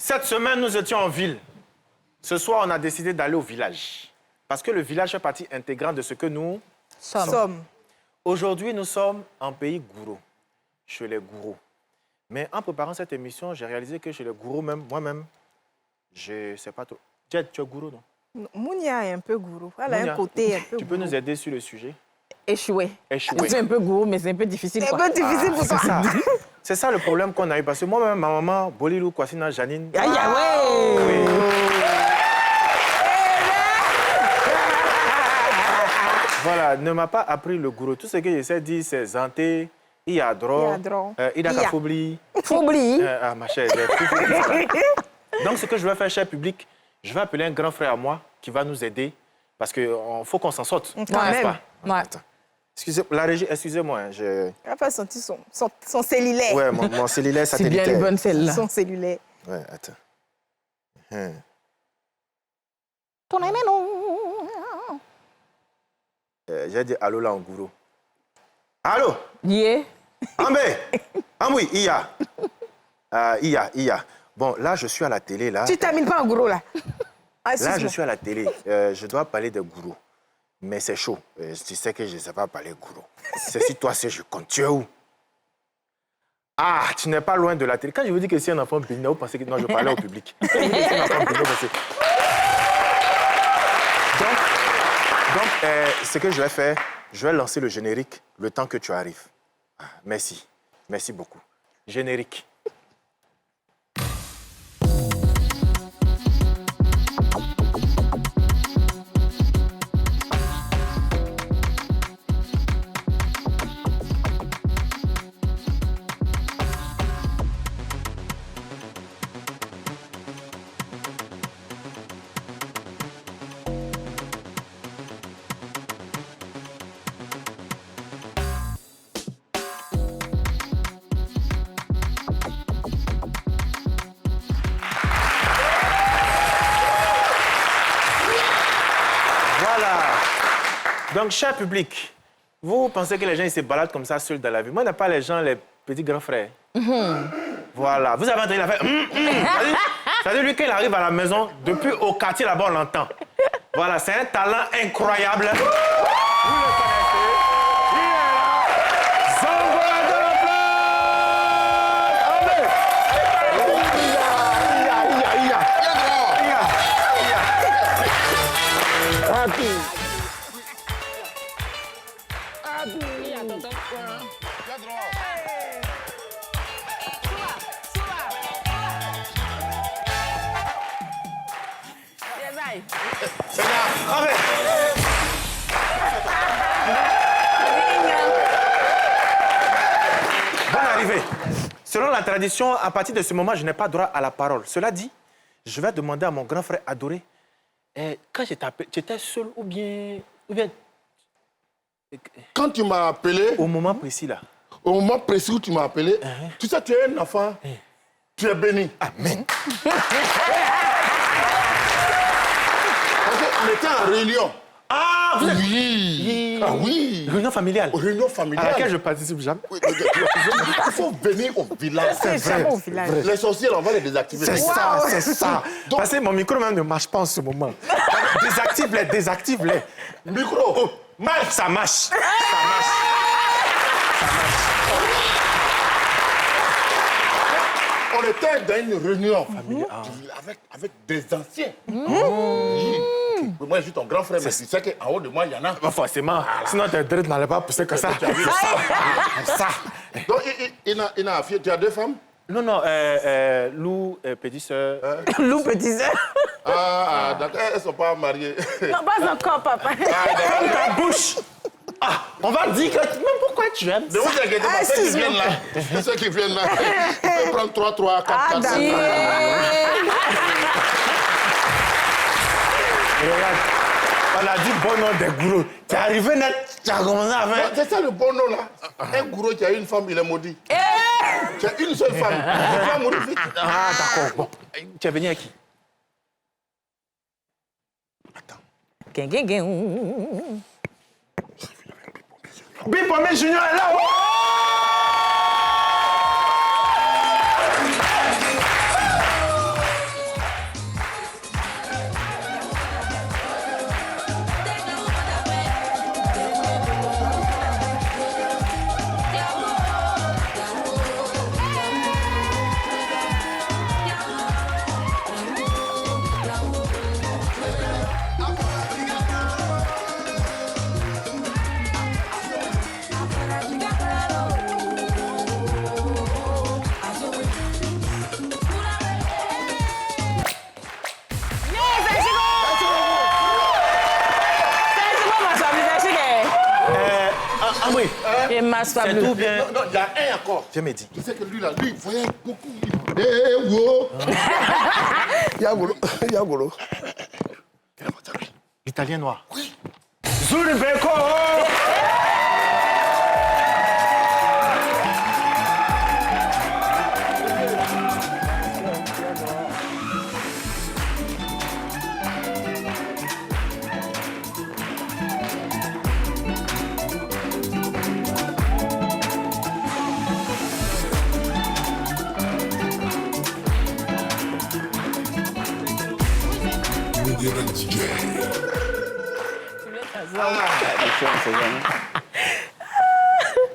Cette semaine, nous étions en ville. Ce soir, on a décidé d'aller au village. Parce que le village fait partie intégrante de ce que nous sommes. Aujourd'hui, nous sommes en pays gourou, chez les gourous. Mais en préparant cette émission, j'ai réalisé que chez les gourous, même moi-même, je ne sais pas trop. Jed, tu es gourou, non? Mounia est un peu gourou. Elle a un côté un peu Tu peux nous aider sur le sujet? Échoué. Échoué. C'est un peu gourou, mais c'est un peu difficile. C'est un peu difficile pour toi. C'est ça le problème qu'on a eu. Parce que moi-même, ma maman, Bolilou, Kwasina, Janine... Aïe, ouais! Oui. Voilà, ne m'a pas appris le gourou. Tout ce que j'essaie de dire, c'est Zanté, Iadro, Idakafobli. Fobli. Ah, ma chère, donc, ce que je vais faire, cher public, je vais appeler un grand frère à moi qui va nous aider parce qu'il faut qu'on s'en sorte. Quand même. Pas? Ouais. Excusez, la régie, excusez-moi. Elle n'a pas senti son cellulaire. Ouais, mon cellulaire C'est satellitaire. bien une bonne celle-là. Son cellulaire. Ouais, attends. J'ai dit allô là en gourou. Allô? Yeah. Ambé! Amboui, Iya. Iya. Bon, là, je suis à la télé, là. Tu termines pas en gourou, là. Ah, là, je suis à la télé. Je dois parler de gourou. Mais c'est chaud. Tu sais que je ne sais pas parler gourou. C'est si toi, c'est je compte. Tu es où? Ah, tu n'es pas loin de la télé. Quand je vous dis que c'est un enfant bénin, vous pensez que non, je parlais au public. Donc, ce que je vais faire, je vais lancer le générique le temps que tu arrives. Ah, merci. Merci beaucoup. Générique. Donc, cher public, vous pensez que les gens ils se baladent comme ça seuls dans la vie. Moi, je n'ai pas les gens, les petits grands frères. Voilà. Vous avez entendu la faire. C'est-à-dire, lui, quand il arrive à la maison, depuis au quartier là-bas, on l'entend. Voilà, c'est un talent incroyable. Vous le connaissez. Il est là. Zongola de la Bonne arrivée. Selon la tradition, à partir de ce moment, je n'ai pas droit à la parole. Cela dit, je vais demander à mon grand frère adoré, quand je t'appelle, tu étais seul ou bien... Quand tu m'as appelé... Au moment précis, là. Au moment précis où tu m'as appelé, tu sais, tu es un enfant, tu es béni. Amen. On était en réunion. Ah, vous êtes... Oui. Ah oui. Réunion familiale. Réunion familiale. À laquelle je participe jamais. Oui, il faut venir au village. C'est vrai. Au village. Les sorciers, on va les désactiver. C'est ça, c'est ça. Donc, parce que mon micro même ne marche pas en ce moment. Désactive-les, désactive-les. Micro. Oh, ça marche. Ça marche. On était dans une réunion familiale avec des anciens. Oui. Moi, je suis ton grand frère, mais tu sais qu'en haut de moi, il y en a. Pas forcément. Sinon, tes dreads n'allaient pas pousser comme ça. Donc, tu as deux femmes? Non, Lou, petite sœur. Lou, petit sœur. Ah, d'accord. Elles ne sont pas mariées. Non, pas encore, papa. Ferme ta bouche. Ah, on va dire que... Mais pourquoi tu aimes Ne vous inquiétez pas, ceux qui viennent là. Ceux qui viennent là. Tu peux prendre 3, 3, 4, 4, 5. Regarde, on a dit bon nom des gourous. Tu es arrivé net, tu as commencé à faire... C'est ça le bon nom là. Un gourou qui a une femme, il est maudit. Tu as une seule femme. Tu vas mourir vite. Ah, d'accord. Bon, tu es venu à qui? Attends. Bipomé Junior est là. C'est tout bien. Non, il y a un encore. Je me dis. Tu sais que lui là, lui, il voyait beaucoup. Wow. Yagolo. L'italien noir. Oui. Zulibeko.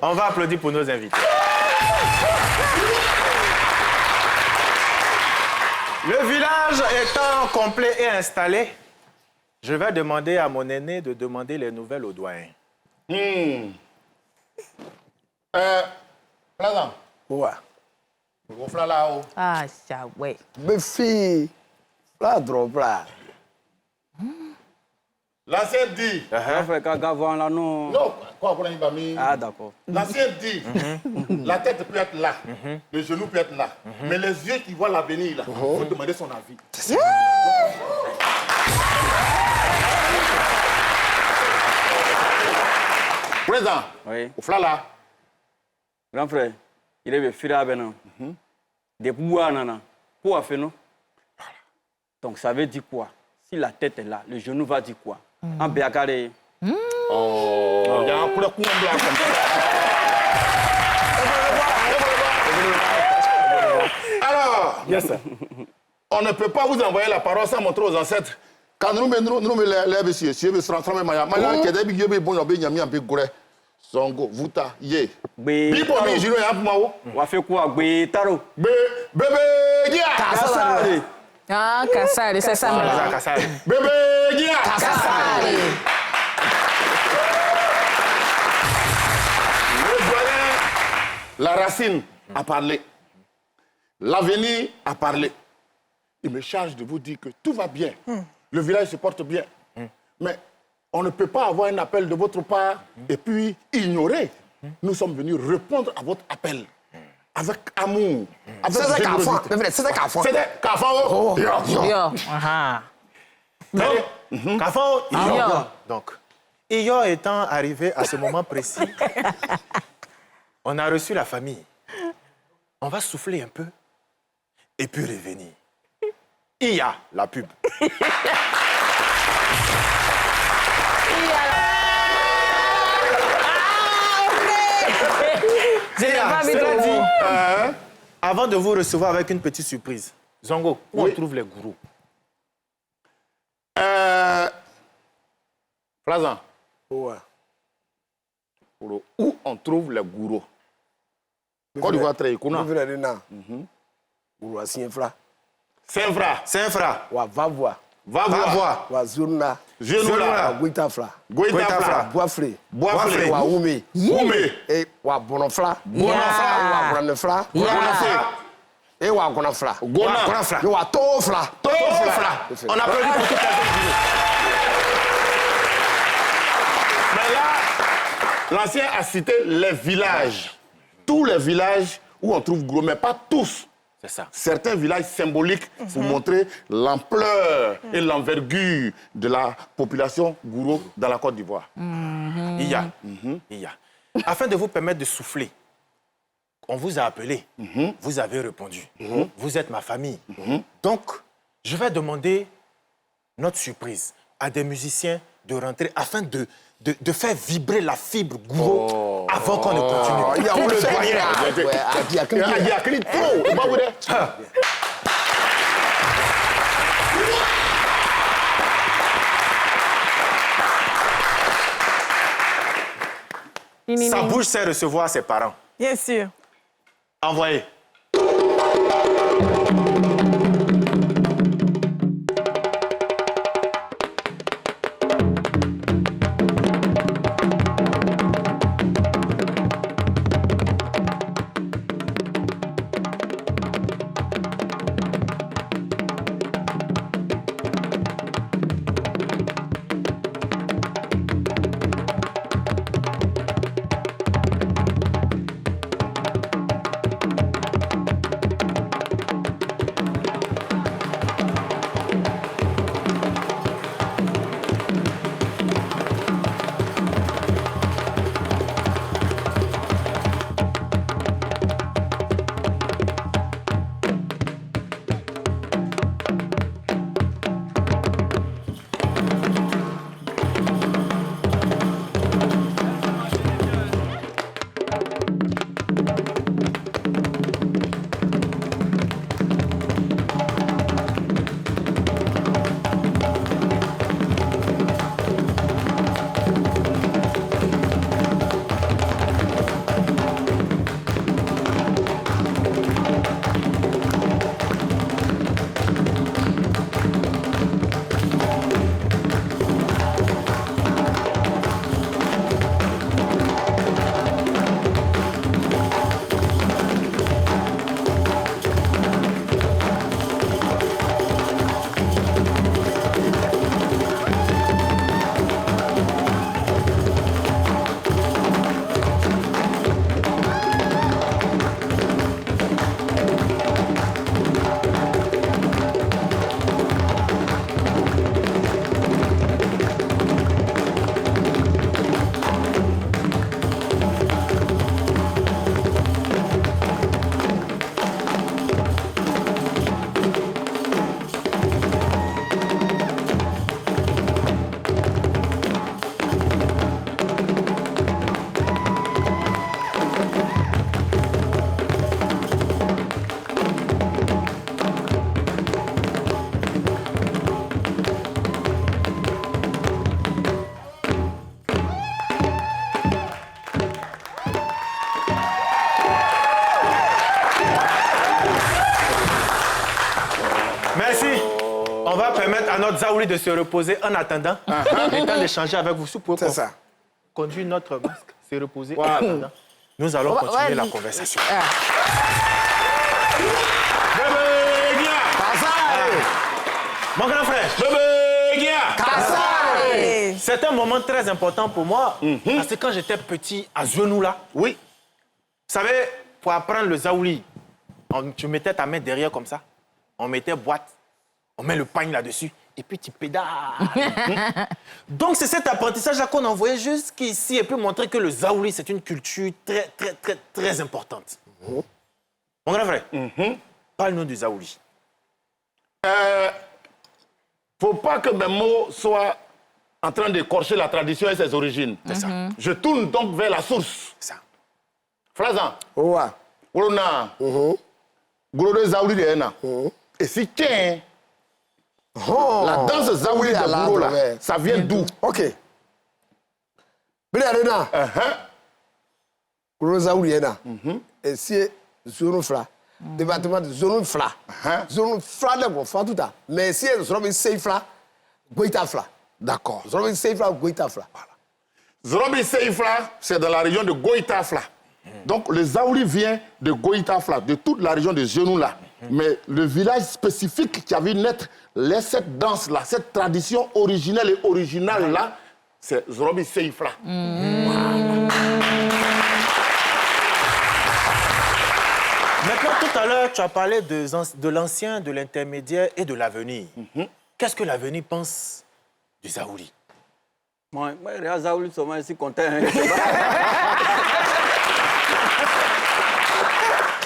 On va applaudir pour nos invités. Le village étant complet et installé, je vais demander à mon aîné de demander les nouvelles au doyen. Plaisant. Ouais. Au flanc là-haut. Ah, ça, ouais. Mais fille, là, drôle, là. L'ancien dit. Non, quoi, pour un Ah, d'accord. L'ancien dit, la tête peut être là, le genou peut être là, mais les yeux qui voient l'avenir, là, il faut demander son avis. Président, Oui. au flanc là. Grand frère, il est fira maintenant. Des pouvoirs, nana. Pour faire non. Donc ça veut dire quoi? Si la tête est là, le genou va dire quoi? En béacaré. Oh, il y a un coup de coude blanc comme ça. Alors, on ne peut pas vous envoyer la parole sans montrer aux ancêtres. Quand nous les si vous se transformez maya, maya qui est des billets bon obé nyami un peu gore. Songo, vuta, ye. Bipo mi jino ya pumao. Wa fait quoi? Taro. Bébé, dia. Kassale. Ah, Kassale, c'est ça. Bébé, dia. Kassale. Le doyen, la racine a parlé. L'avenir a parlé. Il me charge de vous dire que tout va bien. Le village se porte bien. Mais on ne peut pas avoir un appel de votre part et puis ignorer. Nous sommes venus répondre à votre appel. Avec amour. Avec générosité. C'est Kafao. Yo. Ah. Kafao, donc, Iyo étant arrivé à ce moment précis, on a reçu la famille. On va souffler un peu et puis revenir. Iya, la pub. Cela dit, avant de vous recevoir avec une petite surprise, Zongo, où on trouve les gourous? Plaisant. Ouais. Où on trouve les gourous? Côte d'Ivoire très Vous venez de là. Vous voyez Saint-Fra. Saint-Fra. Saint-Fra. Ouais, va voir. Va voir. Ouais, Zurna. Genoula. Goitafra. Goitafra. Boisfré. Boisfré. Ouais, Oumé. Oumé. Et ouais, Bonofra. Yeah. Ouais, Brandefra. Yeah. Bonafé. Et wa kona fla. Gona. Kona fla. Et wa to fla. To fla. On applaudit pour toute la zone Gouro. Mais là, l'ancien a cité les villages. Tous les villages où on trouve Gouro, mais pas tous. C'est ça. Certains villages symboliques pour montrer l'ampleur et l'envergure de la population Gouro dans la Côte d'Ivoire. Il y a. Afin de vous permettre de souffler, on vous a appelé. Vous avez répondu. Vous êtes ma famille. Donc, je vais demander notre surprise à des musiciens de rentrer afin de faire vibrer la fibre Gouro avant qu'on ne continue. Il y a Pour le un doyen. Il y a Il y a cri trop. Bah, vous êtes- Sa bouche sait recevoir ses parents. Bien sûr. Envoyez. Merci. On va permettre à notre Zaouli de se reposer en attendant. Le temps d'échanger avec vous. C'est ça. Conduire notre masque, se reposer en attendant. Nous allons continuer la conversation. Bébé Guia. Mon grand frère, Bébé Guia. Allez. c'est un moment très important pour moi. Parce que quand j'étais petit, à genoux là, Oui. vous savez, pour apprendre le Zaouli, tu mettais ta main derrière comme ça. On mettait boîte, on met le pagne là-dessus, et puis tu pédales. Donc c'est cet apprentissage-là qu'on envoyait jusqu'ici, et puis montrer que le Zaouli, c'est une culture très, très, très, très importante. Mon grand frère, parle-nous du Zaouli. Faut pas que mes mots soient en train d'écorcher la tradition et ses origines. C'est ça. Je tourne donc vers la source. C'est ça. Frazan, Owa. Olona, Gouro de Zaouli de Hena. Et si tiens, la danse Zaouli de Gouro là, ça vient d'où? Ok. Bila Arena. Rosa Uriena. Et si zone fla. Département de zone fla. Zone fla de quoi tout ça. Mais si elle sera une safe fla, goita fla. D'accord. Sera une safe fla, goita fla. Zrobi Seifla, c'est dans la région de Goïta-Fla. Donc le Zaouli vient de Goïta-Fla, de toute la région de Genoux là. Mais le village spécifique qui a vu naître cette danse-là, cette tradition originelle et originale-là, c'est Zorobi Seifla. Maintenant, tout à l'heure, tu as parlé de l'ancien, de l'intermédiaire et de l'avenir. Qu'est-ce que l'avenir pense du Zaouli? Moi, Zaouli, je suis content.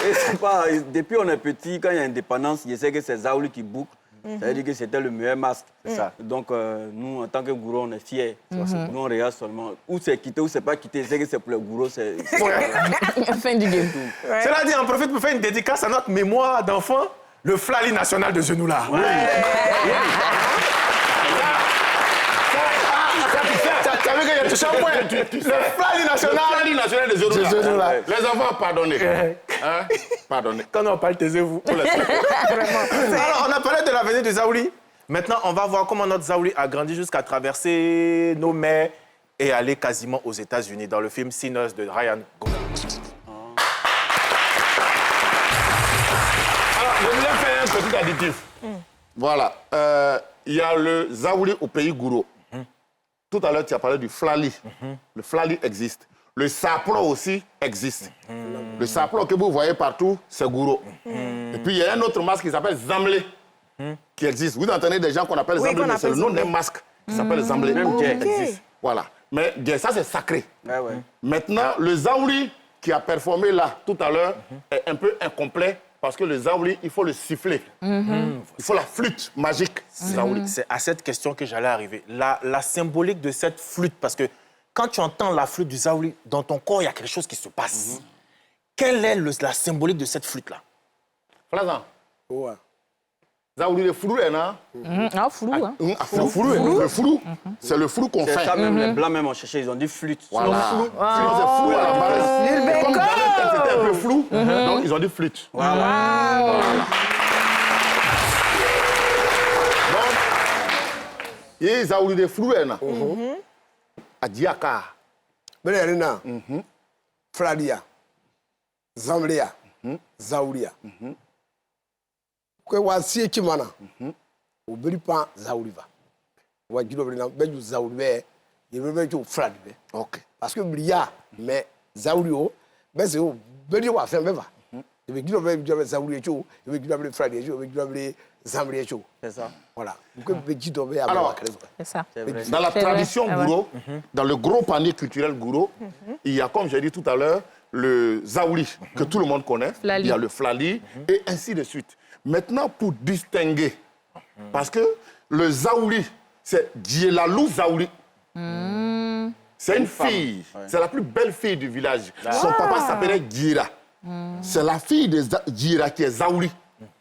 Et c'est pas, depuis on est petit, quand il y a indépendance, je sais que c'est Zaouli qui boucle. Ça veut dire que c'était le meilleur masque. C'est ça. Donc, nous, en tant que gourou, on est fiers. Nous, on regarde seulement. Où c'est quitté, où c'est pas quitté. C'est que c'est pour le gourou. C'est Fin du game. Cela dit, on profite pour faire une dédicace à notre mémoire d'enfant, le Flali national de Genoula. Tu as vu qu'il y a touché un point. Le Flali national de Genoula. Les enfants, pardonnez. Hein? Pardonnez. Quand on parle, taisez-vous. Alors, on a parlé de l'avenir du Zaouli. Maintenant, on va voir comment notre Zaouli a grandi jusqu'à traverser nos mers et aller quasiment aux États-Unis dans le film Sinners de Ryan Gosling. Alors, je voulais faire un petit additif. Voilà. Il y a le Zaouli au pays Gouro. Tout à l'heure, tu as parlé du Flali. Le Flali existe. Le Saplo aussi existe. Le Saplo que vous voyez partout, c'est Gouro. Et puis, il y a un autre masque qui s'appelle Zamblé, qui existe. Vous entendez des gens qu'on appelle Zamblé, mais c'est le nom d'un masque qui s'appelle Zamblé. Même Gué existe. Voilà. Mais Gué, ça, c'est sacré. Maintenant, le Zaouli qui a performé là, tout à l'heure, est un peu incomplet parce que le Zaouli, il faut le siffler. Il faut la flûte magique. Zaouli, c'est à cette question que j'allais arriver. La symbolique de cette flûte, parce que quand tu entends la flûte du Zaouli, dans ton corps, il y a quelque chose qui se passe. Quelle est la symbolique de cette flûte-là? Flazan. Ouais. Zaouli, le flou, non? Ah, flou, hein. Le flou, c'est le flou qu'on fait. C'est ça, même les Blancs, même, ont cherché, ils ont dit flûte. Voilà. Sinon, c'est flou à la base. Et comme c'était un peu flou, donc ils ont dit flûte. Voilà. Donc, il y a Zaouli de flou, non? Adiaka. Benerina. Fladia. Zamblia. Zaulia. Ko wa sie chimana. O beri pa Zauliva. Wa gido beri beju Zaulive. Ye beju Fladbe. OK. Parce que bria mais Zaulio, ben c'est o beri wa fe beva. E be gido beju Zaulie cho, e be gido beri Fladie cho, e be gido beri Zamblia cho. C'est ça. Voilà. Donc be gido be alors, c'est ça. Dans la tradition Gouro, dans le gros panier culturel Gouro, il y a, comme j'ai dit tout à l'heure, le Zaouli, que tout le monde connaît. Flali. Il y a le Flali, et ainsi de suite. Maintenant, pour distinguer, parce que le Zaouli, c'est Dielalou Zaouli. C'est une fille, c'est la plus belle fille du village. Son papa s'appelait Gira. C'est la fille de Gira qui est Zaouli.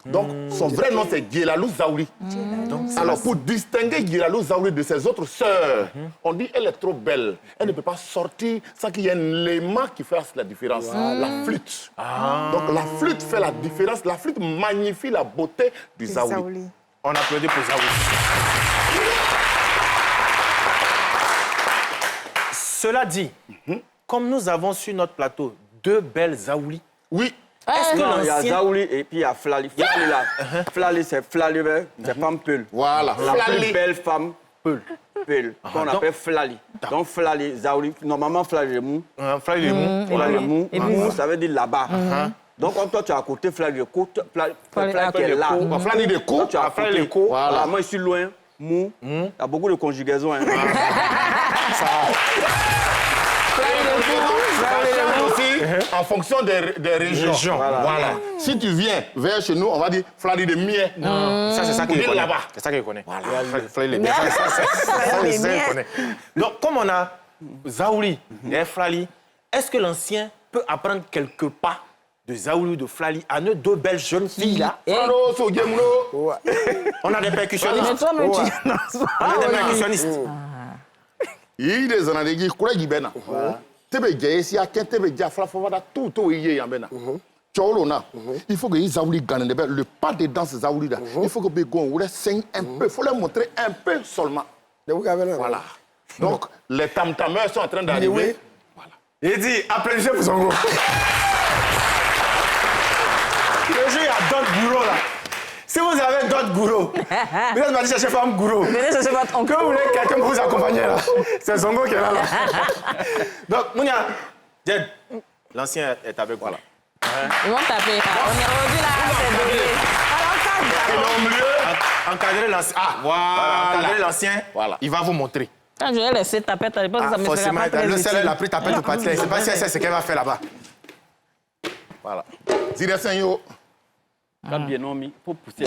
Donc, son vrai nom, c'est Dielalou Zaouli. Alors, pour distinguer Dielalou Zaouli de ses autres sœurs, on dit elle est trop belle. Elle ne peut pas sortir sans qu'il y ait un élément qui fasse la différence. La flûte. Donc, la flûte fait la différence. La flûte magnifie la beauté du Zaouli. On applaudit pour Zaouli. Cela dit, comme nous avons sur notre plateau deux belles Zaouli, oui. Est-ce que Il y a Zaouli et puis il y a Flali. Flali là. Flali, c'est Flali, c'est femme Peul. Voilà. La plus belle femme Peul. Qu'on appelle Flali. Donc Flali, Zaouli, normalement Flali est mou. Flali est mou. Flali est mou. Mou, ça veut dire là-bas. Donc comme toi tu es à côté, Flali est côte. Flali qui est là. Flali de Toi tu es à côté. Voilà. Moi je suis loin, mou. Il y a beaucoup de conjugaisons. En fonction des régions. Voilà. Si tu viens vers chez nous, on va dire Flali de Mier. Ça, c'est ça qu'il connaît. là-bas. C'est ça qu'il connaît. Voilà. Flali de Mier. C'est ça qu'il connaît. Donc, comme on a Zaouli et Flali, est-ce que l'ancien peut apprendre quelques pas de Zaouli ou de Flali à nos deux belles jeunes filles là? On a des percussionnistes. On a des percussionnistes. Il des anadegi kura gibena. Tebe jaisi a tebe jafra fovada tout yé yambena. Tcholona. Il faut que Zaouli gagne le pas de danse Zaouli là. Il faut que Begon ou sing un peu, il faut leur montrer un peu seulement. Voilà. Donc les tam-tameurs sont en train d'arriver. Voilà. Il dit applaudissez pour son groupe. Le jeu a d'autres gourous là. Si vous avez d'autres gourous, vous êtes parti chercher femme gourou. Venez chercher votre oncle. Que vous voulez quelqu'un pour vous accompagner là. C'est Zongo qui est là. Donc, Mounia, Jed, l'ancien est avec vous là. Ils vont taper. On est rendu là, c'est donné. Alors, encadrer l'ancien. Ah, voilà. Encadrer l'ancien, Voilà. il va vous montrer. Quand je vais laisser taper, je pense que ça me fera Forcément, pas très le seul, elle a utile. pris tapette de partir. Je ne sais pas si elle sait ce qu'elle va faire là-bas. Voilà. Direction yo. Quand bien non mis, pour pousser.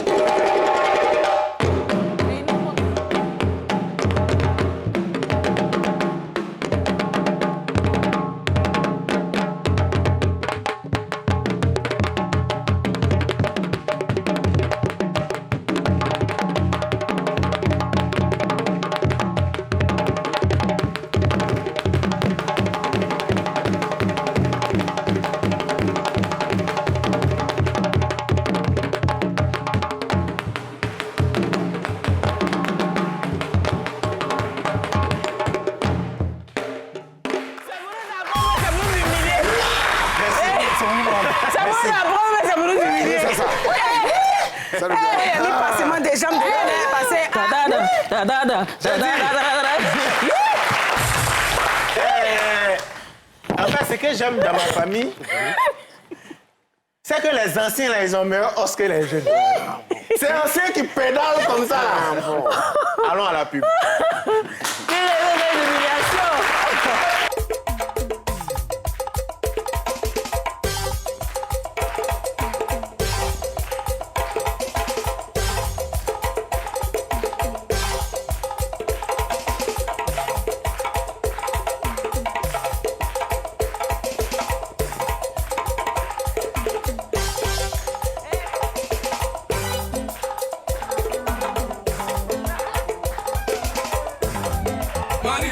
C'est bon, la preuve, mais c'est pour nous humilier. C'est ça. Ça nous dit- Il y a mis passement des jambes de l'air passé. En fait, ce que j'aime dans ma famille, c'est que les anciens, là, ils ont meilleur os que les jeunes. C'est anciens qui pédalent comme ça. Là. Allons à la pub.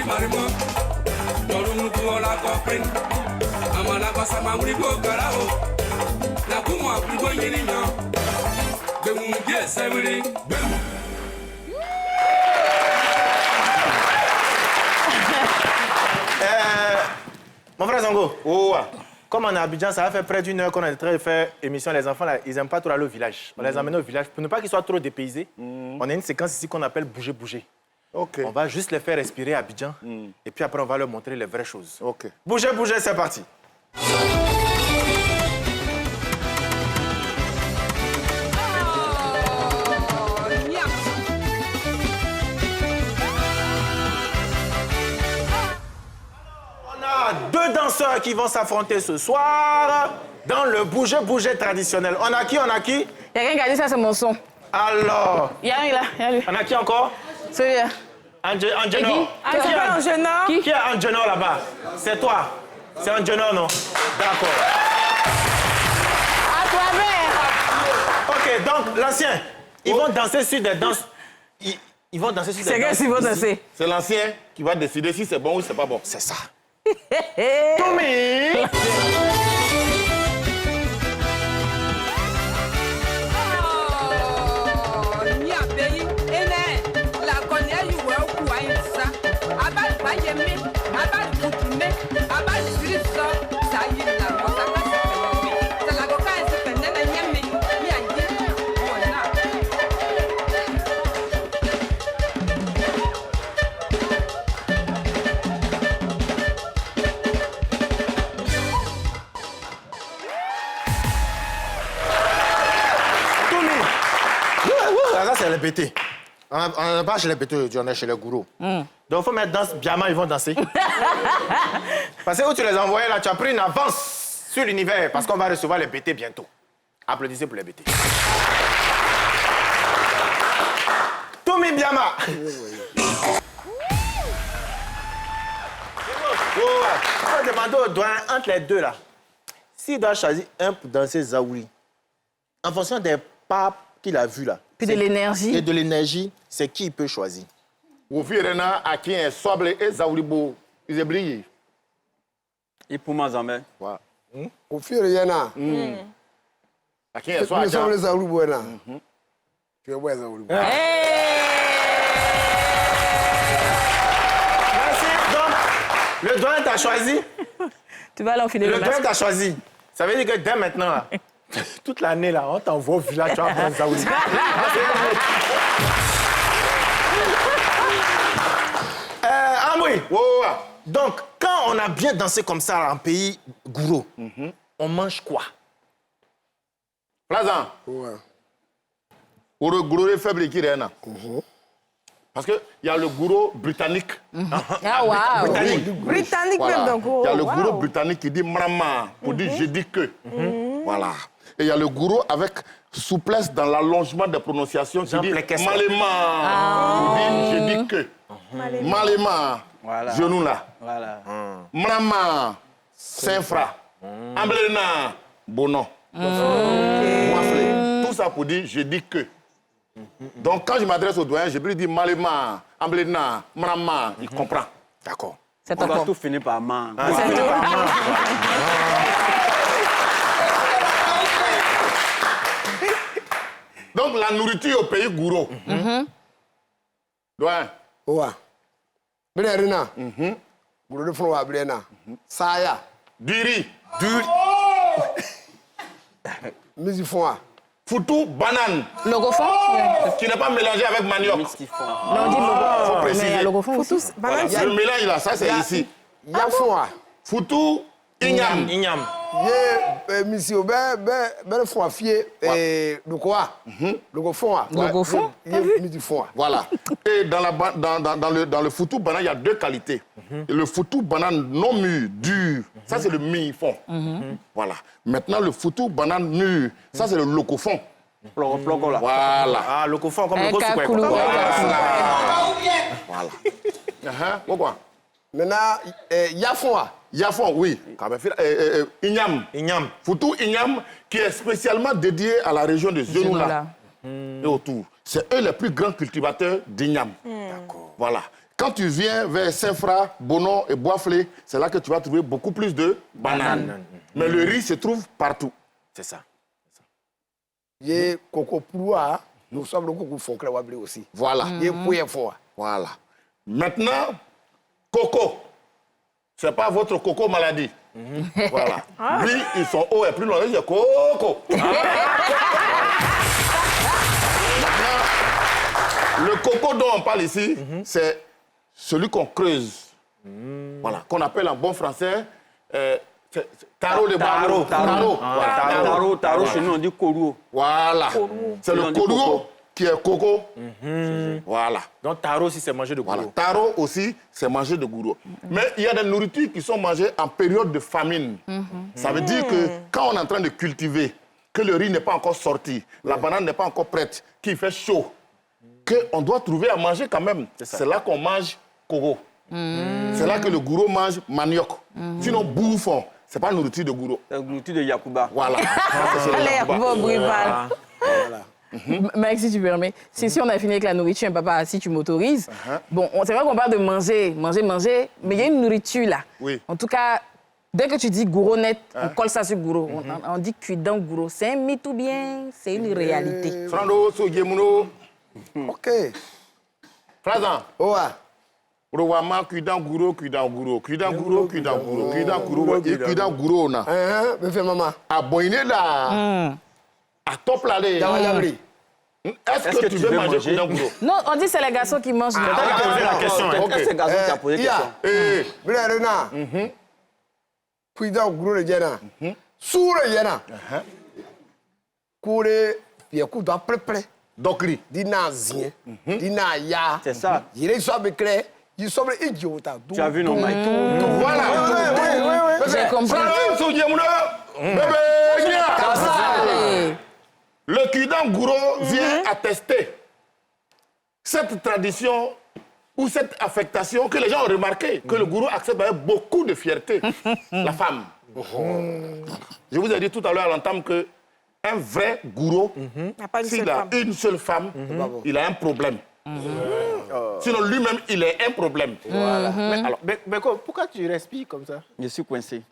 Marimo, Tolungu Kuola Koprin, Amala Basama Urigo Garao, Nakuma Prigo Yinino, Bemundia Severi, Mon frère Zongo, comme on est à Abidjan, ça va faire près d'une heure qu'on est en train de faire émission. Les enfants, là, ils n'aiment pas trop aller au village. On les emmène au village pour ne pas qu'ils soient trop dépaysés. On a une séquence ici qu'on appelle bouger, bouger. Ok. On va juste les faire respirer à Abidjan. Et puis après, on va leur montrer les vraies choses. Ok. Bouger, bouger, c'est parti. On a deux danseurs qui vont s'affronter ce soir dans le bouger-bouger traditionnel. On a qui? On a qui? Il y a quelqu'un qui a dit ça, c'est mon son. Alors, Il y a un là, il y a lui. on a qui encore? Celui-là. Angenor. Ah, c'est pas un jeune homme. Qui est Angenor là-bas? C'est toi. C'est Angenor, non? D'accord. À toi-même. Ok, donc l'ancien, ils vont danser sur des danses. Ils vont danser sur des C'est danses. qu'est-ce qu'ils vont danser? C'est l'ancien qui va décider si c'est bon ou c'est pas bon. C'est ça. Tommy! Ça, c'est les BT. On n'est pas chez les BT aujourd'hui, on est chez les gourous. Donc, il faut mettre danse. Biama, ils vont danser. Parce que où tu les as envoyés, là, tu as pris une avance sur l'univers parce qu'on va recevoir les BT bientôt. Applaudissez pour les BT. Toumi Biama. Il faut demander au doyen entre les deux, là. S'il doit choisir un pour danser Zaouri, en fonction des pas qu'il a vus, là. Puis de l'énergie. Et de l'énergie, c'est qui il peut choisir. Wofi Rena, à qui est sobre et Zaouribo, ils ont brillé. Et pour ma zambe. Voilà. Au fur et à mesure. À qui est Nous sobre sommes les Aouriboués là. Tu es ouais, les Aouriboués. Merci. Donc, le doyen t'a choisi. Tu vas l'enfiler Le le doyen masque. t'a choisi. Ça veut dire que dès maintenant, là, Toute l'année, là, on t'envoie au village, tu vas prendre Zaouli. Amoué, donc, quand on a bien dansé comme ça là, en pays gouro, on mange quoi? Plazan. Ouais. Pour le gourou faible qui est là. Parce qu'il y a le gourou britannique. Ah, waouh. Britannique Voilà. même donc. Il y a le gourou britannique qui dit mrama pour dire je dis que. Voilà. Et il y a le gourou avec souplesse dans l'allongement des prononciations qui Jean dit Plequesson. malema pour dire je dis que. Malema, Voilà. genou là. Voilà. Mrama, Saint-Fra. Amblena, Bonon. Wafle. Tout ça pour dire je dis que. Donc quand je m'adresse au doyen, je peux lui dire Malema, Amblena, Mrama, il comprend. D'accord. C'est On ton va con. tout finir par man. Donc la nourriture au pays gourou. Doyen. Ouais. Brena. Gros de fond, Brena. Saya. Du riz. Misi fond. Foutou, banane. Logofon? Qui n'est pas mélangé avec manioc. Non, on dit logo. Faut Mais il y a préciser. logofon aussi. Voilà, le mélange là, ça c'est ici. Ya fond. Foutou, ignam. Ignam. Ye misi o be fond fier le quoi? Le fond. Logofon? Ye misi fond. Voilà. Et dans le foutou banane, il y a deux qualités. Et le foutou banane non mûr, dur, ça c'est le mi-fond. Voilà. Maintenant, le foutou banane mûr, ça c'est le locofond. Plogo là. Voilà. Ah, le coffon comme le Un gros souper. cacoulou. Voilà. Pourquoi? Maintenant, ya fond. Yafon, oui. Ignam. Ignam. Foutou Ignam, qui est spécialement dédié à la région de Zenoula et autour. C'est eux les plus grands cultivateurs d'ignam. D'accord. Voilà. Quand tu viens vers Saint-Fra, Bonon et Boisflé, c'est là que tu vas trouver beaucoup plus de bananes. Mais le riz se trouve partout. C'est ça. Ye coco proua. Nous sommes le coco fond que wablé aussi. Voilà. Ye pouye fond. Voilà. Maintenant, coco. C'est pas votre coco maladie. Voilà. Lui, ils sont hauts et plus loin. Il dit coco. Le coco dont on parle ici, c'est celui qu'on creuse. Voilà. Qu'on appelle en bon français taro de barreau. Taro. Voilà. Taro, chez nous on dit koruo. Voilà. C'est le On dit koruo coco. qui est coco. Voilà. Donc, taro aussi, c'est manger de Voilà. gouro. Taro aussi, c'est manger de gourou. Mais il y a des nourritures qui sont mangées en période de famine. Ça veut dire que quand on est en train de cultiver, que le riz n'est pas encore sorti, la banane n'est pas encore prête, qu'il fait chaud, qu'on doit trouver à manger quand même. C'est là qu'on mange kogo. C'est là que le gourou mange manioc. Sinon, bouffon, c'est pas nourriture de gourou. C'est l'outil de Yakuba. Voilà. Ça, c'est le Allez, Yakuba. bon, Brival. Mec, si tu permets, si on a fini avec la nourriture, papa, si tu m'autorises, bon, c'est vrai qu'on parle de manger, mais il y a une nourriture là. Oui. En tout cas, dès que tu dis gouro net, on colle ça sur gouro. On dit cuidant gouro. C'est un mythe ou bien c'est une réalité? Frando, Sogemuno, Ok. Frazan. Ouais. Rowama, cuidant gourou, cuidant gourou, cuidant gourou, cuidant gourou, cuidant gourou, et cuidant gourou, na. Me fait maman. À boiner là. À top là. Yabri. Est-ce que tu veux manger cuidant gourou? Non, on dit c'est les garçons qui mangent. T'as qu'à poser la question. hein. Est-ce que c'est Gazon qui a posé la question? Eh, Brena. Cuidado gros le jena. Sous le jena. Koure, il écoute à peu près. Dokri. Dina zien. Dina ya. C'est ça. Il est soit clair. Il semble idiot. Tu as vu non, Mike? Voilà. J'ai compris. Frando, Sogemuno, bébé, viens. Allez. Le cuidant gourou vient attester cette tradition ou cette affectation que les gens ont remarqué, que le gourou accepte avec beaucoup de fierté la femme. Je vous ai dit tout à l'heure à l'entame que un vrai gourou, n'a pas une s'il seule a femme. une seule femme, il a un problème. Sinon, lui-même, il est un problème. Mais alors, Beko, pourquoi tu respires comme ça? Je suis coincé.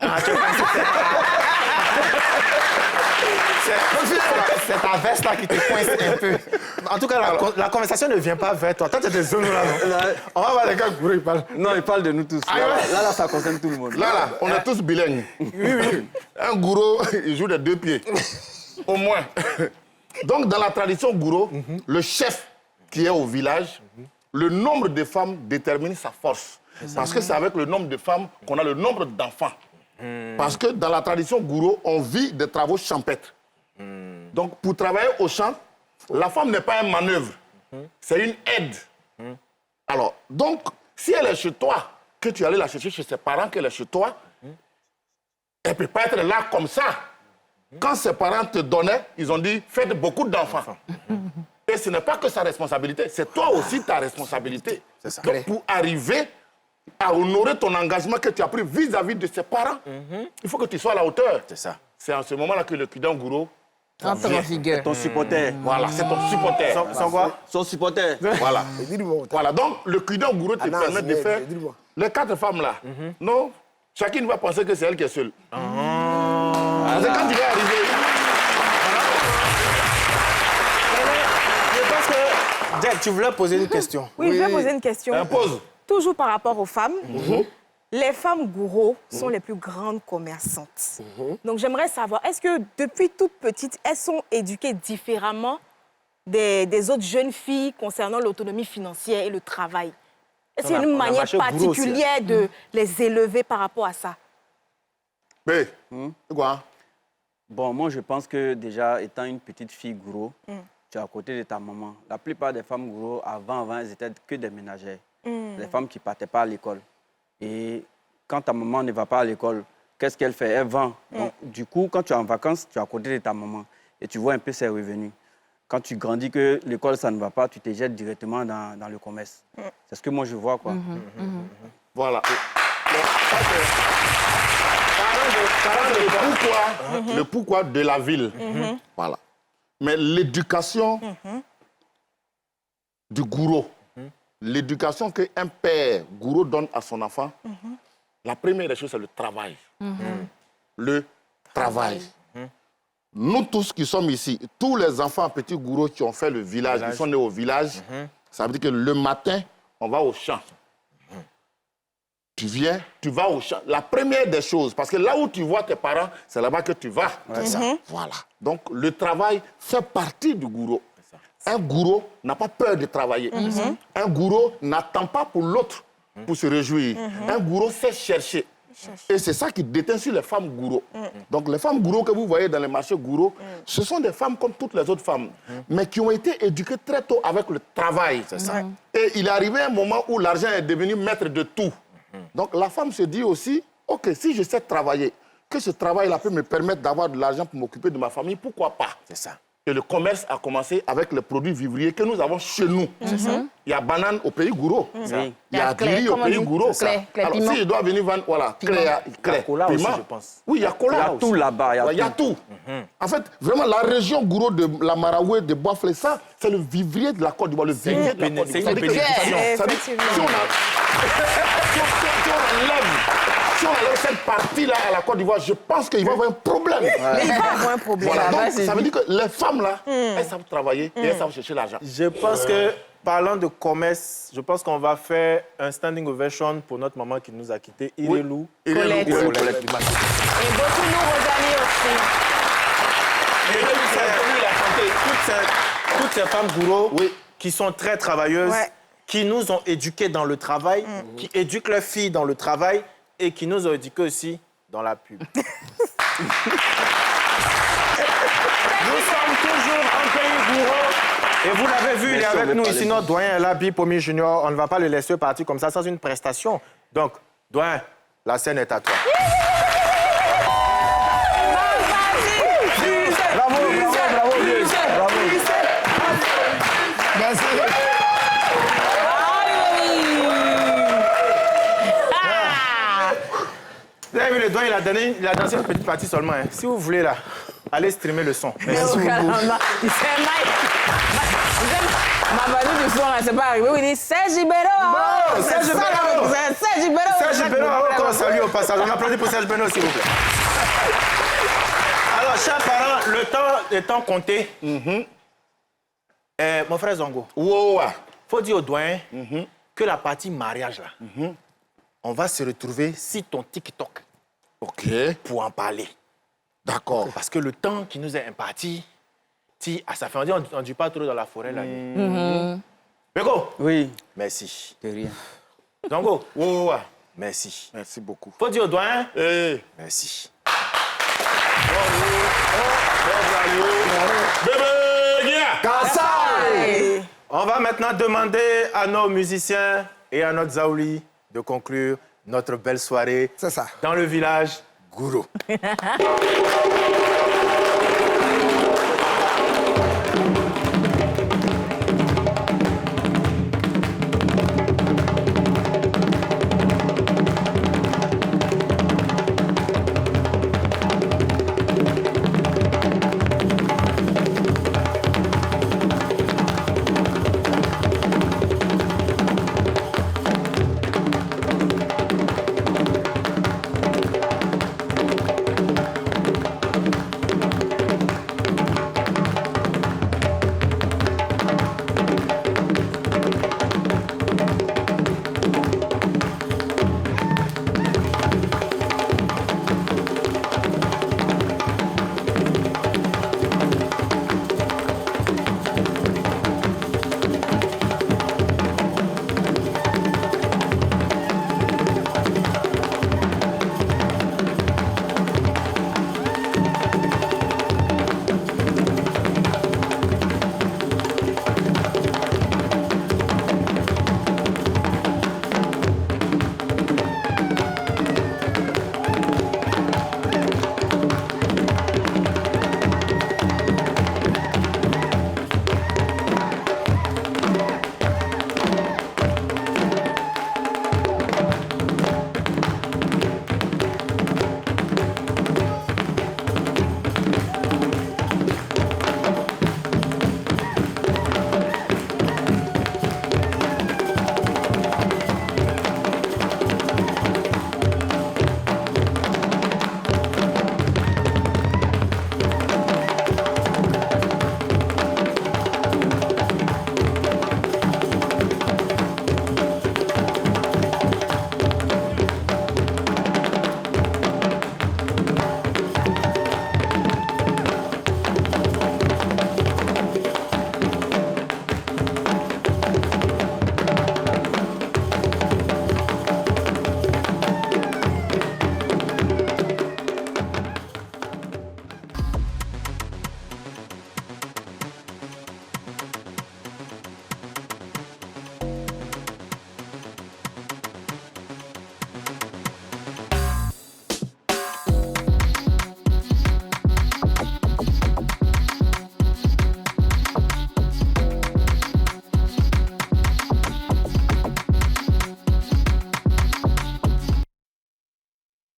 C'est ta veste là qui te coince un peu. En tout cas, la conversation ne vient pas vers toi. Toi, tu es des zones là. On va voir les gars gourou, ils parlent. Non, il parle de nous tous. Là, ça concerne tout le monde. Là, on est tous bilingues. Un gourou, il joue des deux pieds. Au moins. Donc, dans la tradition gouro, le chef qui est au village, le nombre de femmes détermine sa force. Parce que c'est avec le nombre de femmes qu'on a le nombre d'enfants. Parce que dans la tradition gouro, on vit des travaux champêtres. Donc, pour travailler au champ, la femme n'est pas une manœuvre. C'est une aide. Alors, donc, si elle est chez toi, que tu allais la chercher chez ses parents, qu'elle est chez toi, elle ne peut pas être là comme ça. Quand ses parents te donnaient, ils ont dit, faites beaucoup d'enfants. Et ce n'est pas que sa responsabilité, c'est toi aussi ta responsabilité. Donc, pour arriver à honorer ton engagement que tu as pris vis-à-vis de ses parents, il faut que tu sois à la hauteur. C'est ça. C'est en ce moment-là que le Kidon Gouro... Entre en figure. Ton supporter. Voilà, c'est ton supporter. Sans quoi? Son supporter. Voilà. Dis-moi. Voilà, donc le Kidon Gouro te Anas, permet de faire... dis-moi. Les 4 femmes-là, non, chacune va penser que c'est elle qui est seule. Parce que quand tu vas arriver... Je pense que, Jack, tu voulais poser une question. Oui, je vais poser une question. Impose. Toujours par rapport aux femmes. Les femmes gourous sont les plus grandes commerçantes. Donc j'aimerais savoir, est-ce que depuis toute petite, elles sont éduquées différemment des autres jeunes filles concernant l'autonomie financière et le travail? Est-ce qu'il y a une manière particulière de les élever par rapport à ça? Mais, c'est quoi? Bon, moi, je pense que déjà, étant une petite fille gourou, tu es à côté de ta maman. La plupart des femmes gourou, avant, elles étaient que des ménagères. Les femmes qui ne partaient pas à l'école. Et quand ta maman ne va pas à l'école, qu'est-ce qu'elle fait? Elle vend. Donc, du coup, quand tu es en vacances, tu es à côté de ta maman et tu vois un peu ses revenus. Quand tu grandis que l'école, ça ne va pas, tu te jettes directement dans le commerce. C'est ce que moi, je vois, quoi. Voilà. Parlons le pourquoi de la ville. Voilà. Mais l'éducation du gourou, l'éducation qu'un père gourou donne à son enfant, la première des choses, c'est le travail. Le travail. Nous tous qui sommes ici, tous les enfants petits gourous qui ont fait le village, qui sont nés au village, ça veut dire que le matin, on va au champ. Tu viens, tu vas au champ. La première des choses, parce que là où tu vois tes parents, c'est là-bas que tu vas. Voilà. Donc, le travail fait partie du gourou. Un gourou n'a pas peur de travailler. Un gourou n'attend pas pour l'autre pour se réjouir. Un gourou sait chercher. Et c'est ça qui déteint sur les femmes gourous. Donc, les femmes gourous que vous voyez dans les marchés gourous, ce sont des femmes comme toutes les autres femmes, mais qui ont été éduquées très tôt avec le travail. C'est ça. Et il est arrivé un moment où l'argent est devenu maître de tout. Donc, la femme se dit aussi, OK, si je sais travailler, que ce travail-là peut me permettre d'avoir de l'argent pour m'occuper de ma famille, pourquoi pas? C'est ça. Et le commerce a commencé avec les produits vivriers que nous avons chez nous. Il y a banane au pays gourou. Il y a Diri au pays gourou. Alors, si je dois venir vendre, voilà, clé, cola aussi, je pense. Oui, il y a cola. Il y a tout là-bas. Il y a tout. En fait, vraiment, la région gourou de la Maraoué, de Bois-Flé, ça, c'est le vivrier de la Côte d'Ivoire. Le vivrier de la Côte d'Ivoire. Si on enlève cette partie-là à la Côte d'Ivoire, je pense qu'il va y avoir un problème. Mais il va avoir un problème. Voilà, donc, ça veut dire que les femmes-là, elles savent travailler et elles savent chercher l'argent. Je pense que, parlant de commerce, je pense qu'on va faire un standing ovation pour notre maman qui nous a quittés, Irelou. Colette. Et beaucoup nous, Rosalie aussi. Et toutes ces femmes gourous qui sont très travailleuses, qui nous ont éduqués dans le travail, qui éduquent leurs filles dans le travail et qui nous ont éduqués aussi dans la pub. Nous sommes toujours un pays gourou. Et vous l'avez vu, il est avec nous ici, notre doyen Labi Pomi Junior. On ne va pas le laisser partir comme ça sans une prestation. Donc, doyen, la scène est à toi. Bravo. Merci. Vous avez vu, le doigt, il a dansé une petite partie seulement. Hein. Si vous voulez, là, allez streamer le son. Merci beaucoup. C'est Mike. Ma valise du soir, c'est pas arrivé. Oui, il dit Serge Ibero. Serge Ibero, on salue au passage. On applaudit pour Serge Ibero, s'il vous plaît. Alors, chers parents, le temps étant compté, mon frère Zongo, faut dire au doyen que la partie mariage, là, on va se retrouver sur ton TikTok. OK. Pour en parler. D'accord. Parce que le temps qui nous est imparti, ça fait, on ne dit pas trop dans la forêt la nuit. Beko, Oui, merci. de rien. Zongo, Ouais. merci. Merci beaucoup. Faut dire au doyen, Eh. merci. Bébé, viens. On va maintenant demander à nos musiciens et à notre Zaouli de conclure notre belle soirée C'est ça. dans le village Gouro.